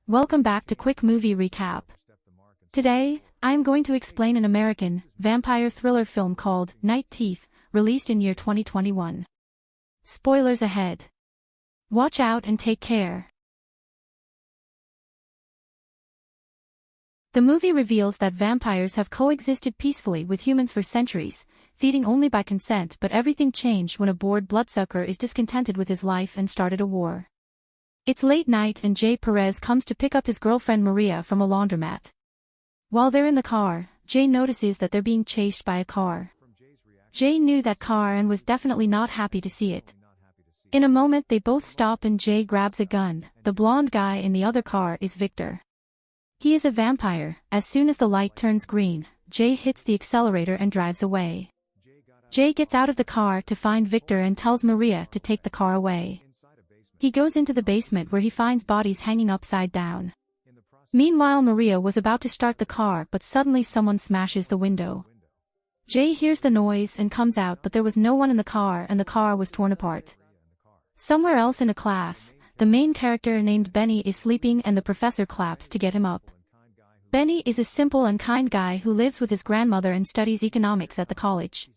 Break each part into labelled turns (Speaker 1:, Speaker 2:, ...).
Speaker 1: Welcome back to Quick Movie Recap. Today, I am going to explain an American vampire thriller film called Night Teeth, released in year 2021. Spoilers ahead. Watch out and take care. The movie reveals that vampires have coexisted peacefully with humans for centuries, feeding only by consent, but everything changed when a bored bloodsucker is discontented with his life and started a war. It's late night and Jay Perez comes to pick up his girlfriend Maria from a laundromat. While they're in the car, Jay notices that they're being chased by a car. Jay knew that car and was definitely not happy to see it. In a moment they both stop and Jay grabs a gun. The blonde guy in the other car is Victor. He is a vampire. As soon as the light turns green, Jay hits the accelerator and drives away. Jay gets out of the car to find Victor and tells Maria to take the car away. He goes into the basement where he finds bodies hanging upside down. Meanwhile, Maria was about to start the car but suddenly someone smashes the window. Jay hears the noise and comes out, but there was no one in the car and the car was torn apart. Somewhere else in a class, the main character named Benny is sleeping and the professor claps to get him up. Benny is a simple and kind guy who lives with his grandmother and studies economics at the college.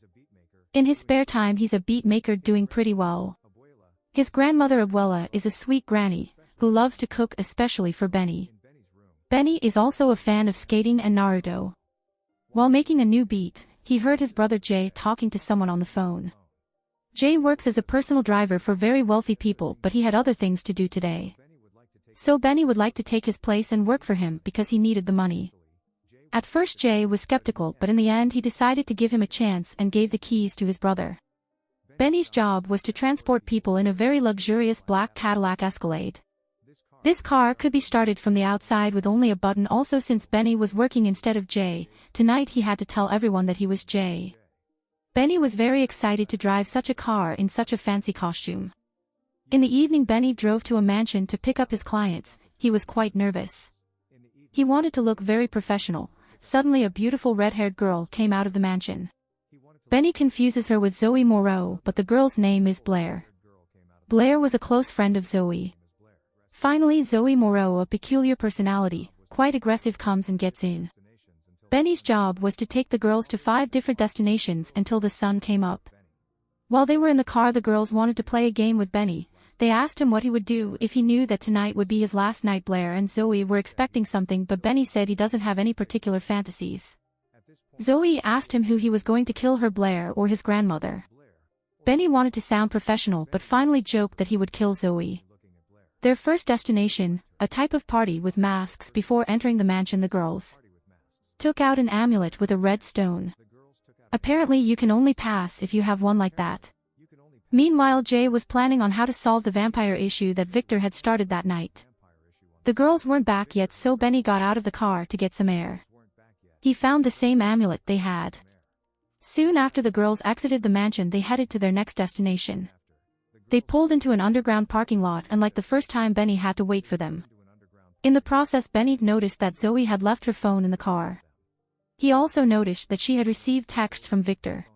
Speaker 1: In his spare time he's a beat maker doing pretty well. His grandmother Abuela is a sweet granny, who loves to cook especially for Benny. Benny is also a fan of skating and Naruto. While making a new beat, he heard his brother Jay talking to someone on the phone. Jay works as a personal driver for very wealthy people, but he had other things to do today. So Benny would like to take his place and work for him because he needed the money. At first Jay was skeptical, but in the end he decided to give him a chance and gave the keys to his brother. Benny's job was to transport people in a very luxurious black Cadillac Escalade. This car could be started from the outside with only a button. Also, since Benny was working instead of Jay, tonight he had to tell everyone that he was Jay. Benny was very excited to drive such a car in such a fancy costume. In the evening Benny drove to a mansion to pick up his clients. He was quite nervous. He wanted to look very professional. Suddenly a beautiful red-haired girl came out of the mansion. Benny confuses her with Zoe Moreau, but the girl's name is Blair. Blair was a close friend of Zoe. Finally Zoe Moreau, a peculiar personality, quite aggressive, comes and gets in. Benny's job was to take the girls to 5 different destinations until the sun came up. While they were in the car the girls wanted to play a game with Benny. They asked him what he would do if he knew that tonight would be his last night. Blair and Zoe were expecting something, but Benny said he doesn't have any particular fantasies. Zoe asked him who he was going to kill, her Blair or his grandmother. Benny wanted to sound professional but finally joked that he would kill Zoe. Their first destination, a type of party with masks. Before entering the mansion the girls took out an amulet with a red stone. Apparently you can only pass if you have one like that. Meanwhile Jay was planning on how to solve the vampire issue that Victor had started that night. The girls weren't back yet, so Benny got out of the car to get some air. He found the same amulet they had. Soon after the girls exited the mansion they headed to their next destination. They pulled into an underground parking lot, and like the first time Benny had to wait for them. In the process Benny noticed that Zoe had left her phone in the car. He also noticed that she had received texts from Victor.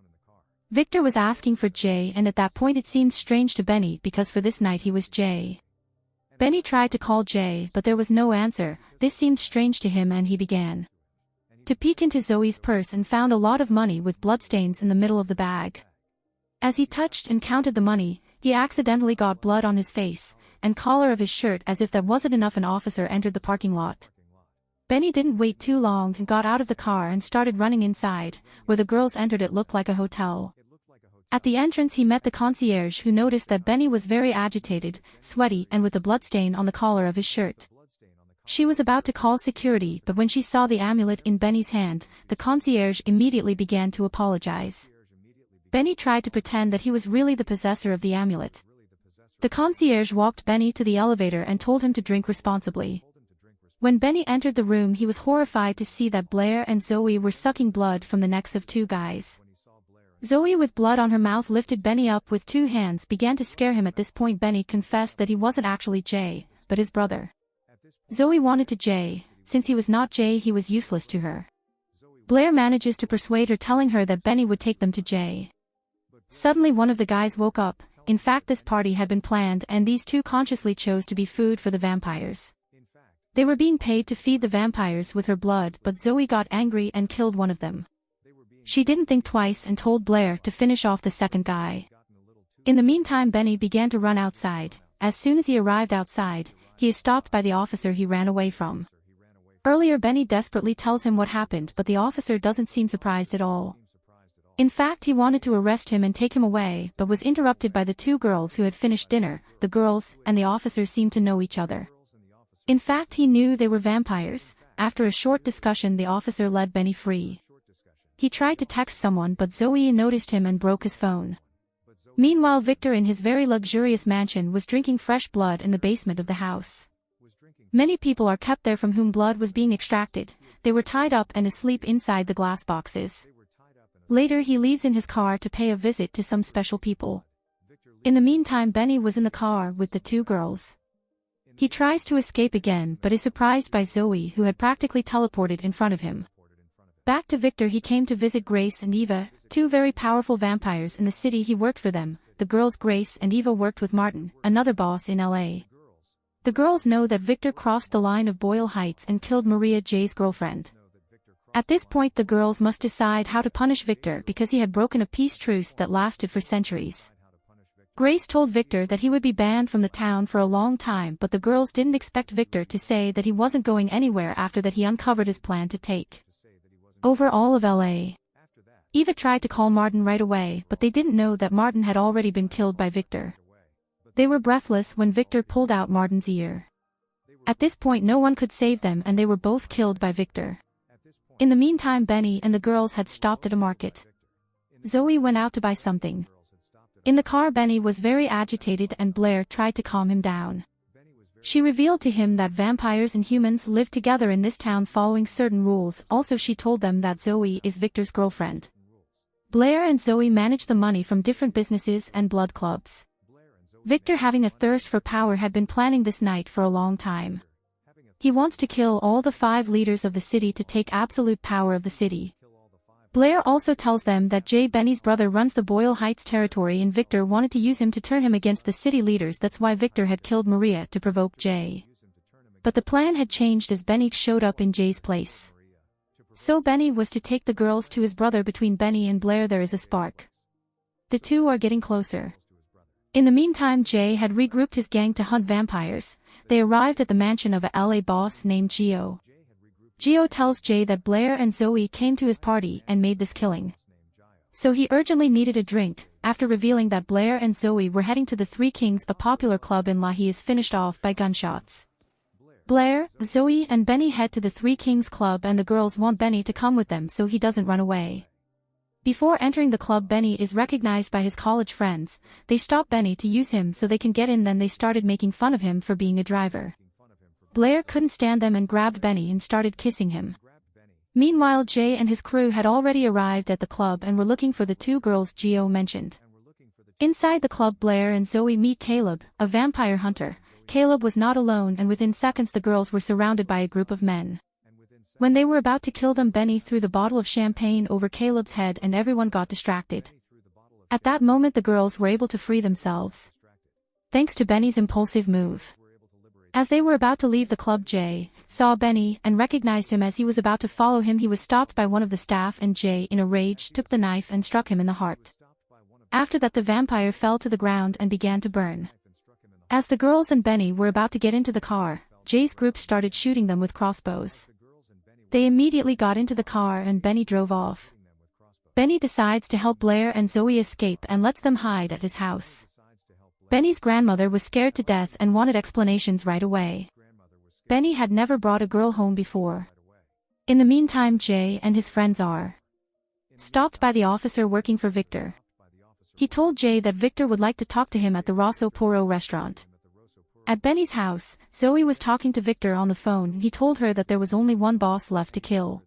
Speaker 1: Victor was asking for Jay, and at that point it seemed strange to Benny because for this night he was Jay. Benny tried to call Jay but there was no answer. This seemed strange to him and he began to peek into Zoe's purse and found a lot of money with bloodstains in the middle of the bag. As he touched and counted the money, he accidentally got blood on his face and collar of his shirt. As if that wasn't enough, an officer entered the parking lot. Benny didn't wait too long and got out of the car and started running inside. Where the girls entered it looked like a hotel. At the entrance he met the concierge, who noticed that Benny was very agitated, sweaty and with a bloodstain on the collar of his shirt. She was about to call security, but when she saw the amulet in Benny's hand, the concierge immediately began to apologize. Benny tried to pretend that he was really the possessor of the amulet. The concierge walked Benny to the elevator and told him to drink responsibly. When Benny entered the room he was horrified to see that Blair and Zoe were sucking blood from the necks of 2 guys. Zoe, with blood on her mouth, lifted Benny up with 2 hands, began to scare him. At this point Benny confessed that he wasn't actually Jay, but his brother. Zoe wanted to Jay. Since he was not Jay he was useless to her. Blair manages to persuade her, telling her that Benny would take them to Jay. Suddenly one of the guys woke up. In fact this party had been planned and these 2 consciously chose to be food for the vampires. They were being paid to feed the vampires with her blood, but Zoe got angry and killed one of them. She didn't think twice and told Blair to finish off the second guy. In the meantime, Benny began to run outside. As soon as he arrived outside, he is stopped by the officer he ran away from. Earlier, Benny desperately tells him what happened, but the officer doesn't seem surprised at all. In fact, he wanted to arrest him and take him away, but was interrupted by the two girls who had finished dinner. The girls and the officer seemed to know each other. In fact, he knew they were vampires. After a short discussion, the officer let Benny free. He tried to text someone, but Zoe noticed him and broke his phone. Meanwhile, Victor in his very luxurious mansion was drinking fresh blood in the basement of the house. Many people are kept there from whom blood was being extracted. They were tied up and asleep inside the glass boxes. Later, he leaves in his car to pay a visit to some special people. In the meantime, Benny was in the car with the two girls. He tries to escape again but is surprised by Zoe, who had practically teleported in front of him. Back to Victor, he came to visit Grace and Eva, two very powerful vampires in the city. He worked for them. The girls Grace and Eva worked with Martin, another boss in LA. The girls know that Victor crossed the line of Boyle Heights and killed Maria, Jay's girlfriend. At this point, the girls must decide how to punish Victor because he had broken a peace truce that lasted for centuries. Grace told Victor that he would be banned from the town for a long time, but the girls didn't expect Victor to say that he wasn't going anywhere. After that, he uncovered his plan to take over all of LA. Eva tried to call Martin right away, but they didn't know that Martin had already been killed by Victor. They were breathless when Victor pulled out Martin's ear. At this point, no one could save them and they were both killed by Victor. In the meantime, Benny and the girls had stopped at a market. Zoe went out to buy something. In the car, Benny was very agitated and Blair tried to calm him down. She revealed to him that vampires and humans live together in this town following certain rules. Also, she told them that Zoe is Victor's girlfriend. Blair and Zoe managed the money from different businesses and blood clubs. Victor, having a thirst for power, had been planning this night for a long time. He wants to kill all the 5 leaders of the city to take absolute power of the city. Blair also tells them that Jay, Benny's brother, runs the Boyle Heights territory and Victor wanted to use him to turn him against the city leaders. That's why Victor had killed Maria, to provoke Jay. But the plan had changed as Benny showed up in Jay's place. So Benny was to take the girls to his brother. Between Benny and Blair there is a spark. The two are getting closer. In the meantime, Jay had regrouped his gang to hunt vampires. They arrived at the mansion of a LA boss named Gio. Gio tells Jay that Blair and Zoe came to his party and made this killing. So he urgently needed a drink. After revealing that Blair and Zoe were heading to the Three Kings, a popular club in La, he is finished off by gunshots. Blair, Zoe and Benny head to the Three Kings club and the girls want Benny to come with them so he doesn't run away. Before entering the club, Benny is recognized by his college friends. They stop Benny to use him so they can get in, then they started making fun of him for being a driver. Blair couldn't stand them and grabbed Benny and started kissing him. Meanwhile, Jay and his crew had already arrived at the club and were looking for the two girls Gio mentioned. Inside the club, Blair and Zoe meet Caleb, a vampire hunter. Caleb was not alone and within seconds the girls were surrounded by a group of men. When they were about to kill them, Benny threw the bottle of champagne over Caleb's head and everyone got distracted. At that moment the girls were able to free themselves, thanks to Benny's impulsive move. As they were about to leave the club, Jay saw Benny and recognized him. As he was about to follow him, he was stopped by one of the staff and Jay, in a rage, took the knife and struck him in the heart. After that the vampire fell to the ground and began to burn. As the girls and Benny were about to get into the car, Jay's group started shooting them with crossbows. They immediately got into the car and Benny drove off. Benny decides to help Blair and Zoe escape and lets them hide at his house. Benny's grandmother was scared to death and wanted explanations right away. Benny had never brought a girl home before. In the meantime, Jay and his friends are stopped by the officer working for Victor. He told Jay that Victor would like to talk to him at the Rosso Poro restaurant. At Benny's house, Zoe was talking to Victor on the phone and he told her that there was only one boss left to kill.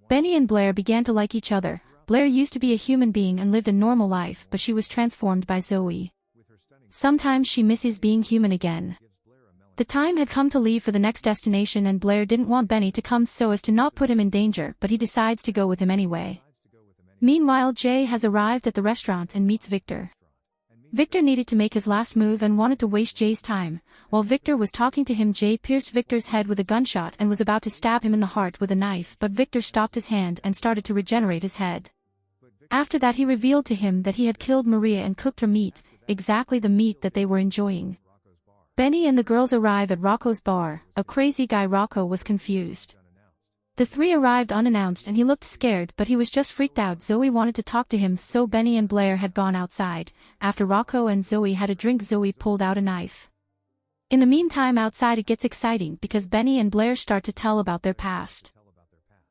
Speaker 1: Benny and Blair began to like each other. Blair used to be a human being and lived a normal life, but she was transformed by Zoe. Sometimes she misses being human again. The time had come to leave for the next destination and Blair didn't want Benny to come so as to not put him in danger, but he decides to go with him anyway. Meanwhile, Jay has arrived at the restaurant and meets Victor. Victor needed to make his last move and wanted to waste Jay's time. While Victor was talking to him, Jay pierced Victor's head with a gunshot and was about to stab him in the heart with a knife, but Victor stopped his hand and started to regenerate his head. After that, he revealed to him that he had killed Maria and cooked her meat, exactly the meat that they were enjoying. Benny and the girls arrive at Rocco's bar. A crazy guy Rocco was confused. The three arrived unannounced and he looked scared, but he was just freaked out. Zoe wanted to talk to him, so Benny and Blair had gone outside. After Rocco and Zoe had a drink, Zoe pulled out a knife. In the meantime, outside it gets exciting because Benny and Blair start to tell about their past.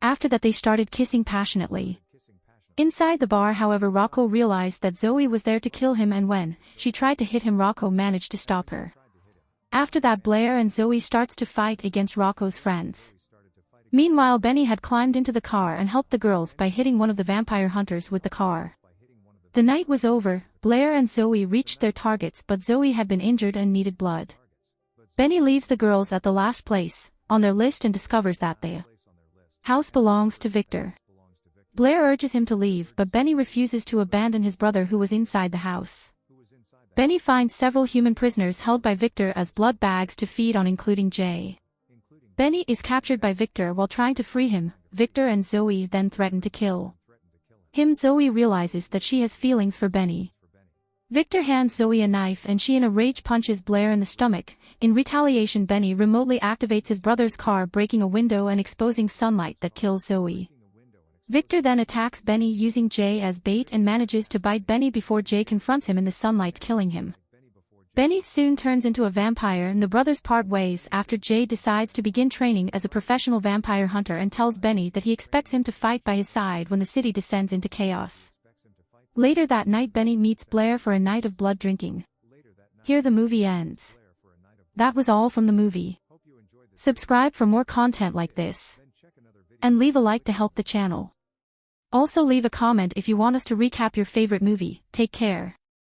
Speaker 1: After that, they started kissing passionately. Inside the bar, however, Rocco realized that Zoe was there to kill him, and when she tried to hit him, Rocco managed to stop her. After that, Blair and Zoe starts to fight against Rocco's friends. Meanwhile, Benny had climbed into the car and helped the girls by hitting one of the vampire hunters with the car. The night was over. Blair and Zoe reached their targets, but Zoe had been injured and needed blood. Benny leaves the girls at the last place on their list and discovers that the house belongs to Victor. Blair urges him to leave, but Benny refuses to abandon his brother who was inside the house. Benny finds several human prisoners held by Victor as blood bags to feed on, including Jay. Benny is captured by Victor while trying to free him. Victor and Zoe then threaten to kill him. Zoe realizes that she has feelings for Benny. Victor hands Zoe a knife and she in a rage punches Blair in the stomach. In retaliation, Benny remotely activates his brother's car, breaking a window and exposing sunlight that kills Zoe. Victor then attacks Benny using Jay as bait and manages to bite Benny before Jay confronts him in the sunlight, killing him. Benny soon turns into a vampire and the brothers part ways after Jay decides to begin training as a professional vampire hunter and tells Benny that he expects him to fight by his side when the city descends into chaos. Later that night, Benny meets Blair for a night of blood drinking. Here the movie ends. That was all from the movie. Subscribe for more content like this. And leave a like to help the channel. Also leave a comment if you want us to recap your favorite movie. Take care.